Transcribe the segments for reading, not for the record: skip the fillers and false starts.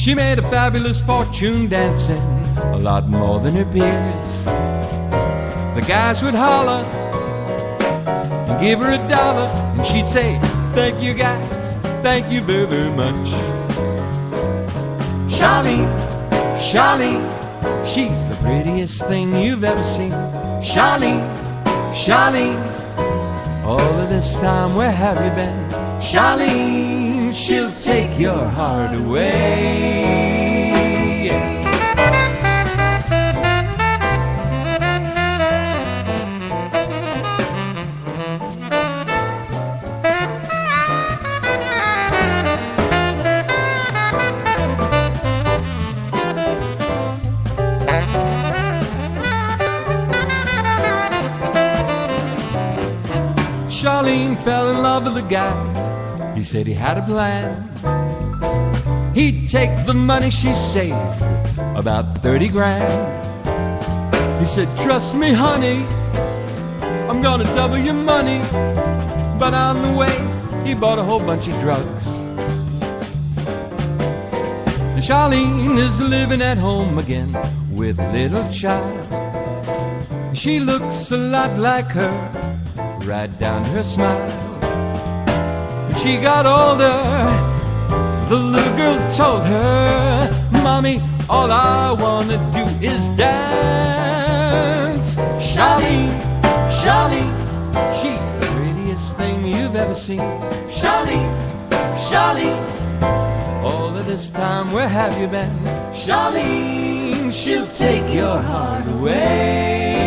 She made a fabulous fortune dancing, a lot more than her peers. The guys would holler and give her $1, and she'd say, thank you guys, thank you very, very much. Charlene, Charlene, she's the prettiest thing you've ever seen. Charlene, Charlene, all of this time where have you been? Charlene, she'll take your heart away. Yeah. Charlene fell in love with a guy. He said he had a plan. He'd take the money she saved, about 30 grand. He said, trust me, honey, I'm gonna double your money. But on the way, he bought a whole bunch of drugs. And Charlene is living at home again with a little child. She looks a lot like her, right down to her smile. When she got older, the little girl told her, Mommy, all I wanna do is dance. Charlene, Charlene, she's the prettiest thing you've ever seen. Charlene, Charlene, all of this time where have you been? Charlene, she'll take your heart away.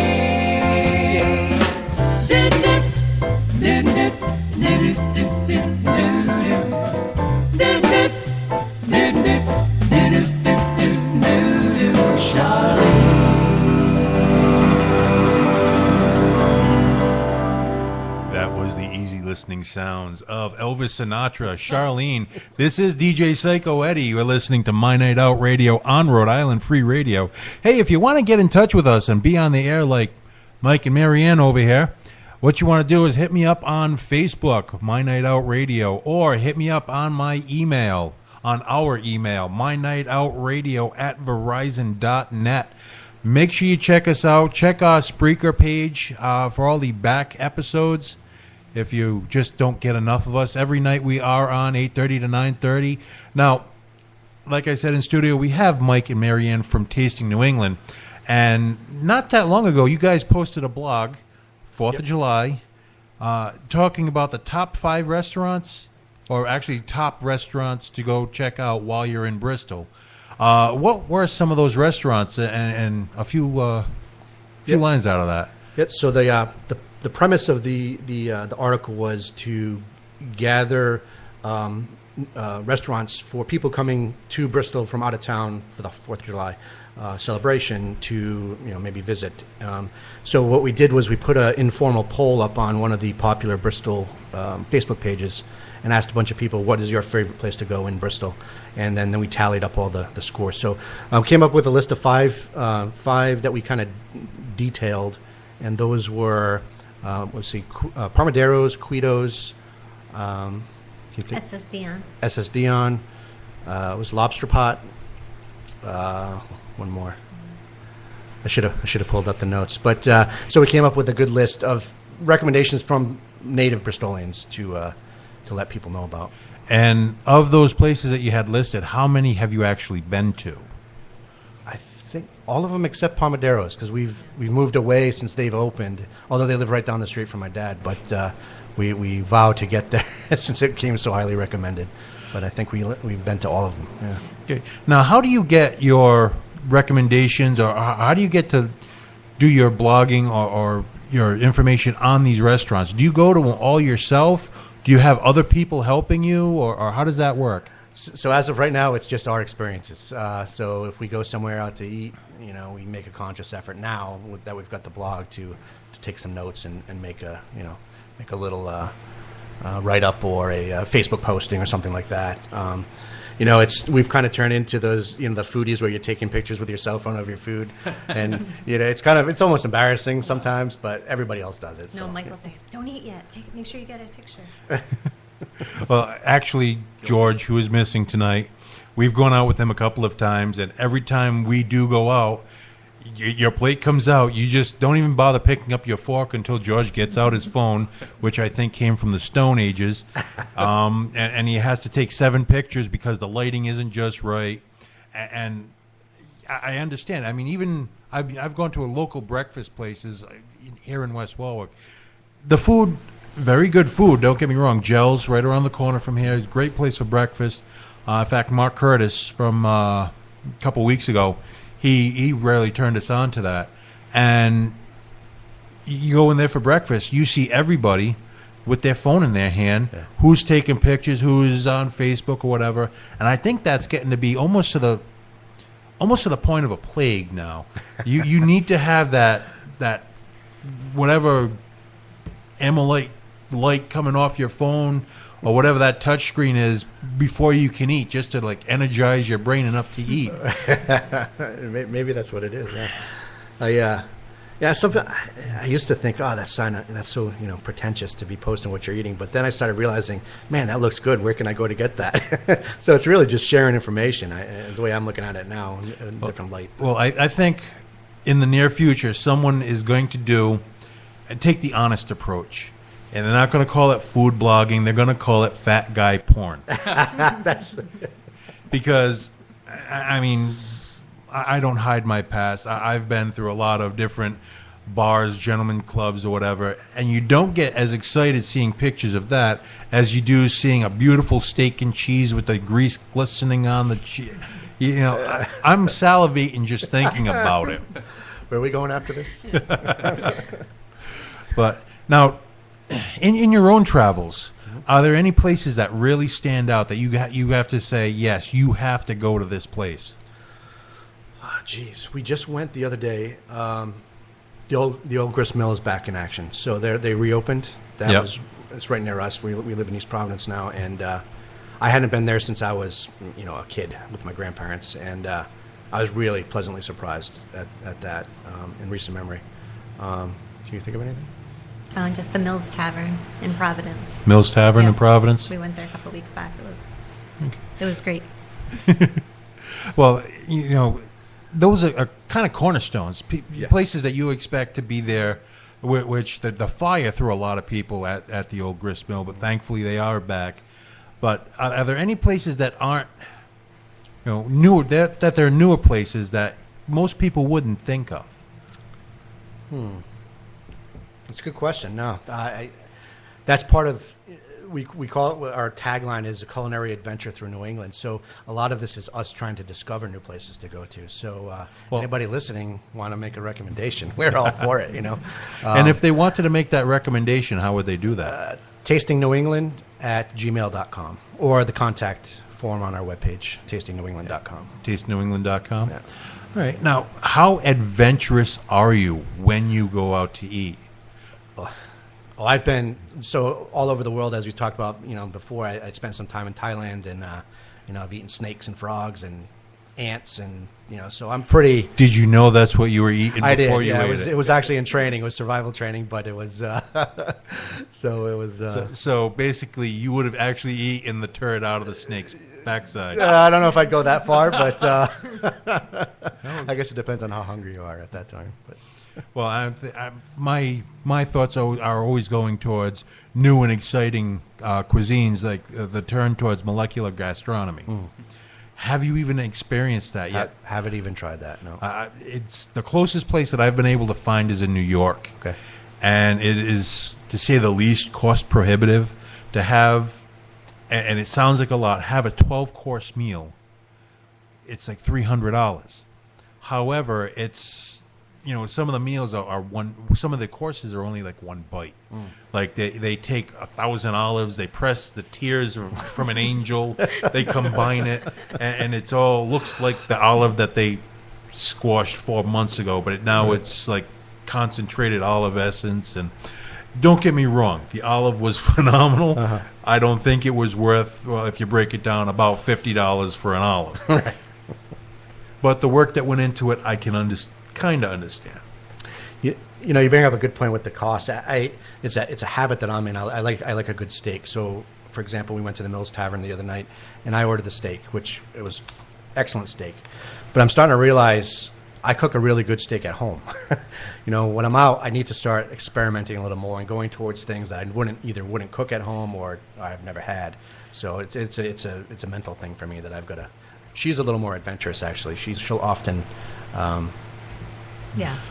That was the easy listening sounds of Elvis Sinatra. Charlene, this is DJ Psycho Eddie. You're listening to My Night Out Radio on Rhode Island Free Radio. Hey, if you want to get in touch with us and be on the air like Mike and Marianne over here, what you want to do is hit me up on Facebook, My Night Out Radio, or hit me up on my email, on our email, mynightoutradio@verizon.net. Make sure you check us out. Check our Spreaker page for all the back episodes. If you just don't get enough of us, every night we are on 8:30 to 9:30. Now, like I said in studio, we have Mike and Marianne from Tasting New England. And not that long ago, you guys posted a blog, 4th of July, talking about the top 5 restaurants, or actually top restaurants to go check out while you're in Bristol. What were some of those restaurants, and a few lines out of that? Yep. So the premise of the article was to gather restaurants for people coming to Bristol from out of town for the 4th of July celebration to maybe visit. So what we did was we put an informal poll up on one of the popular Bristol Facebook pages and asked a bunch of people, what is your favorite place to go in Bristol? And then we tallied up all the scores. So came up with a list of five that we kind of detailed, and those were, Parmaderos, Guido's, SS Dion. SS Dion, it was Lobster Pot, one more. I should have pulled up the notes. But so we came up with a good list of recommendations from native Bristolians to let people know about. And of those places that you had listed, how many have you actually been to? I think all of them except Parmaderos, because we've moved away since they've opened, although they live right down the street from my dad. But we vow to get there since it came so highly recommended. But I think we've been to all of them. Yeah. Okay. Now, how do you get your recommendations, or how do you get to do your blogging or your information on these restaurants? Do you go to them all yourself? Do you have other people helping you, or how does that work? So as of right now, it's just our experiences. So if we go somewhere out to eat, we make a conscious effort now that we've got the blog to take some notes and make a little write up or a Facebook posting or something like that. We've kind of turned into those, the foodies where you're taking pictures with your cell phone of your food, and it's almost embarrassing sometimes, but everybody else does it. No, so. Michael says, "Don't eat yet. Make sure you get a picture." Well, actually, George, who is missing tonight, We've gone out with him a couple of times, and every time we do go out, your plate comes out. You just don't even bother picking up your fork until George gets out his phone, which I think came from the Stone Ages, and he has to take 7 pictures because the lighting isn't just right. And I understand. I mean, even I've gone to a local breakfast places here in West Warwick. The food, very good food. Don't get me wrong. Gels right around the corner from here. Great place for breakfast. In fact, Mark Curtis from a couple weeks ago, he rarely turned us on to that. And you go in there for breakfast, you see everybody with their phone in their hand, who's taking pictures, who's on Facebook or whatever. And I think that's getting to be almost to the point of a plague now. You need to have that whatever AMOLED light coming off your phone or whatever that touch screen is before you can eat, just to like energize your brain enough to eat. Maybe that's what it is. Yeah. I used to think, that's so pretentious to be posting what you're eating. But then I started realizing, man, that looks good. Where can I go to get that? So it's really just sharing information. The way I'm looking at it now, in a different light. Well, I think in the near future, someone is going to take the honest approach. And they're not going to call it food blogging. They're going to call it fat guy porn. Because, I mean, I don't hide my past. I've been through a lot of different bars, gentlemen clubs, or whatever, and you don't get as excited seeing pictures of that as you do seeing a beautiful steak and cheese with the grease glistening on the cheese. I'm salivating just thinking about it. Where are we going after this? But now, in your own travels, are there any places that really stand out that you have to say, yes, you have to go to this place? Geez, we just went the other day. The old grist mill is back in action, so they reopened. It's right near us. We live in East Providence now, and I hadn't been there since I was a kid with my grandparents, and I was really pleasantly surprised at that in recent memory. Can you think of anything? Just the Mills Tavern in Providence. Mills Tavern in Providence? We went there a couple weeks back. It was great. Well, those are kind of cornerstones, places that you expect to be there, which the fire threw a lot of people at the old grist mill, but thankfully they are back. But are there any places that aren't newer, that there are newer places that most people wouldn't think of? That's a good question. No, that's part of. We call it, our tagline is a culinary adventure through New England. So a lot of this is us trying to discover new places to go to. So anybody listening want to make a recommendation, we're all for it, And if they wanted to make that recommendation, how would they do that? tastingnewengland@gmail.com or the contact form on our webpage, tastingnewengland.com. Tastingnewengland.com? Yeah. All right. Now, how adventurous are you when you go out to eat? Oh, I've been all over the world, as we talked about, before. I spent some time in Thailand, and I've eaten snakes and frogs and ants, and so I'm pretty. Did you know that's what you were eating before you ate it? It was actually in training. It was survival training, but it was so it was. So basically, you would have actually eaten the turd out of the snake's backside. I don't know if I'd go that far, but I guess it depends on how hungry you are at that time. But. Well, my thoughts are always going towards new and exciting cuisines, like the turn towards molecular gastronomy. Have you even experienced that yet? Haven't even tried that, no. It's the closest place that I've been able to find is in New York. Okay. And it is, to say the least, cost prohibitive to have, and it sounds like a lot, have a 12-course meal. It's like $300. However, it's... some of the meals are one. Some of the courses are only like one bite. Like they take 1,000 olives, they press the tears from an angel, they combine it, and it's all looks like the olive that they squashed 4 months ago, but now it's like concentrated olive essence. And don't get me wrong, the olive was phenomenal. I don't think it was worth, well, if you break it down, about $50 for an olive. But the work that went into it, I can kind of understand. You bring up a good point with the cost. It's a habit that I'm in. I like a good steak. So for example, we went to the Mills Tavern the other night, and I ordered the steak, which it was excellent steak. But I'm starting to realize I cook a really good steak at home. When I'm out, I need to start experimenting a little more and going towards things that I wouldn't cook at home or I've never had. So it's a mental thing for me that I've got to. She's a little more adventurous, actually. She'll often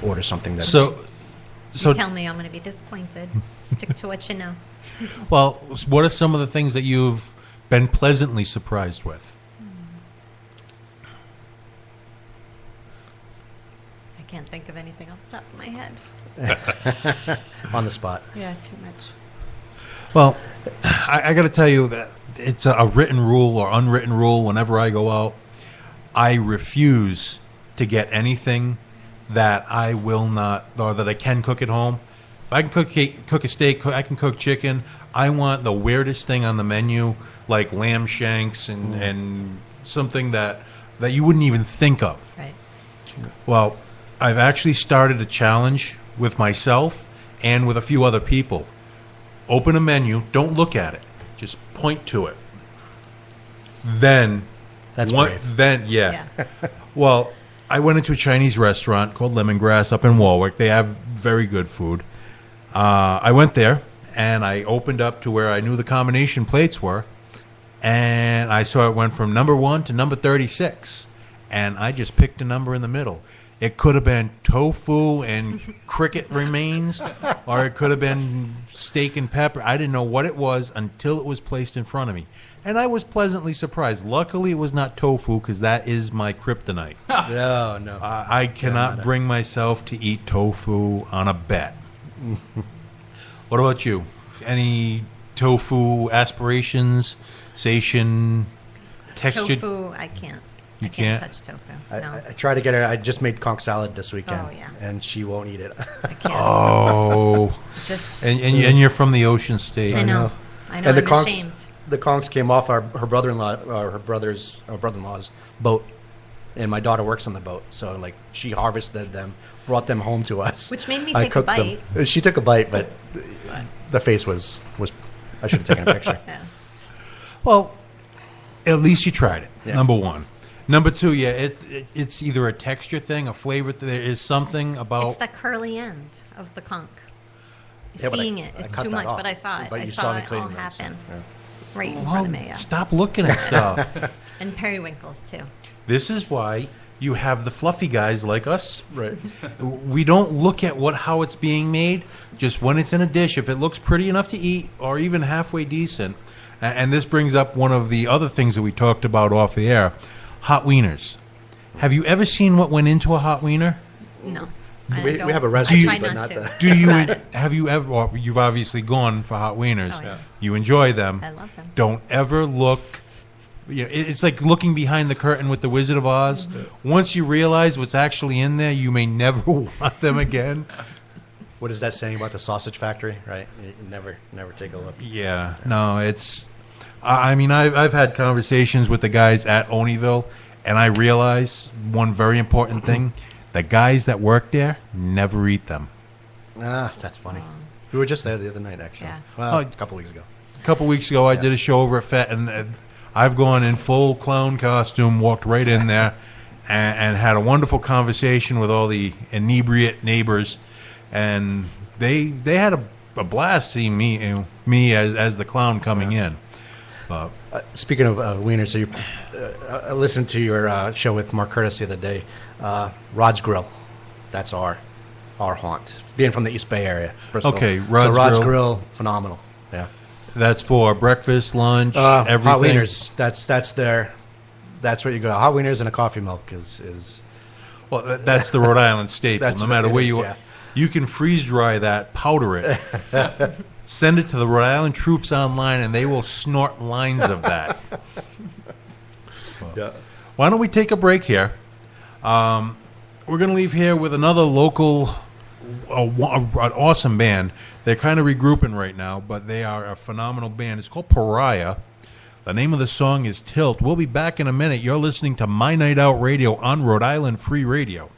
order something that's. So You tell me I'm going to be disappointed. Stick to what you know. Well, what are some of the things that you've been pleasantly surprised with? I can't think of anything off the top of my head. On the spot. Yeah, too much. Well, I got to tell you that it's a written rule or unwritten rule. Whenever I go out, I refuse to get anything that I will not, or that I can cook at home. If I can cook a steak, I can cook chicken. I want the weirdest thing on the menu, like lamb shanks and something that you wouldn't even think of. Right. Well, I've actually started a challenge with myself and with a few other people. Open a menu, don't look at it, just point to it. Then, That's brave. Then, well, I went into a Chinese restaurant called Lemongrass up in Warwick. They have very good food. I went there, and I opened up to where I knew the combination plates were, and I saw it went from number 1 to number 36, and I just picked a number in the middle. It could have been tofu and cricket remains, or it could have been steak and pepper. I didn't know what it was until it was placed in front of me. And I was pleasantly surprised. Luckily, it was not tofu, because that is my kryptonite. No. I cannot bring myself to eat tofu on a bet. What about you? Any tofu aspirations, sation, texture? Tofu, I can't. You I can't can't? touch tofu. No. I try to get her. I just made conch salad this weekend, Oh, yeah. and she won't eat it. I can't. Oh, Just, and you're from the Ocean State. I know. And I'm the conchs, ashamed. the conchs came off her brother-in-law's boat, and my daughter works on the boat, so like she harvested them, brought them home to us. Which made me I take a cooked bite. them. She took a bite, but the face was. I should have taken a picture. Yeah. Well, at least you tried it. Yeah. Number one. Number two, it's either a texture thing, a flavor. There is something about. It's the curly end of the conch. Yeah, but Seeing I it, it's cut too that much, off. but I saw it. But I you saw me it all cleaning them, so, happen yeah. right in Well, front of me. Yeah. stop looking at stuff. And periwinkles, too. This is why you have the fluffy guys like us. Right. We don't look at how it's being made. Just when it's in a dish, if it looks pretty enough to eat or even halfway decent. And this brings up one of the other things that we talked about off the air: hot wieners. Have you ever seen what went into a hot wiener? No. We I don't- have a recipe, I try but not not to. the. Do you? Have you ever? Well, you've obviously gone for hot wieners. Oh, yeah. You enjoy them. I love them. Don't ever look. It's like looking behind the curtain with the Wizard of Oz. Mm-hmm. Once you realize what's actually in there, you may never want them again. What is that saying about the sausage factory? Right. You never take a look. Yeah, no, it's. I mean, I've had conversations with the guys at Oneyville, and I realize one very important thing: the guys that work there never eat them. Ah, that's funny. We were just there the other night, actually. Yeah. Well, Oh, a couple weeks ago. A couple weeks ago, I did a show over at FET, and I've gone in full clown costume, walked right in there, and had a wonderful conversation with all the inebriate neighbors, and they had a blast seeing me as the clown coming in. Speaking of wieners, so you I listened to your show with Mark Curtis the other day. Rod's Grill, that's our haunt. Being from the East Bay area, Bristol. Okay, so Rod's Rod's Grill. Grill, phenomenal. Yeah, That's for breakfast, lunch, hot everything. wieners. That's what you go. Hot wieners and a coffee milk is Well, that's the Rhode Island staple. That's No matter what it where is, you yeah. are, you can freeze dry that, powder it, send it to the Rhode Island troops online, and they will snort lines of that. yeah. Why don't we take a break here? We're going to leave here with another local, an awesome band. They're kind of regrouping right now, but they are a phenomenal band. It's called Pariah. The name of the song is Tilt. We'll be back in a minute. You're listening to My Night Out Radio on Rhode Island Free Radio.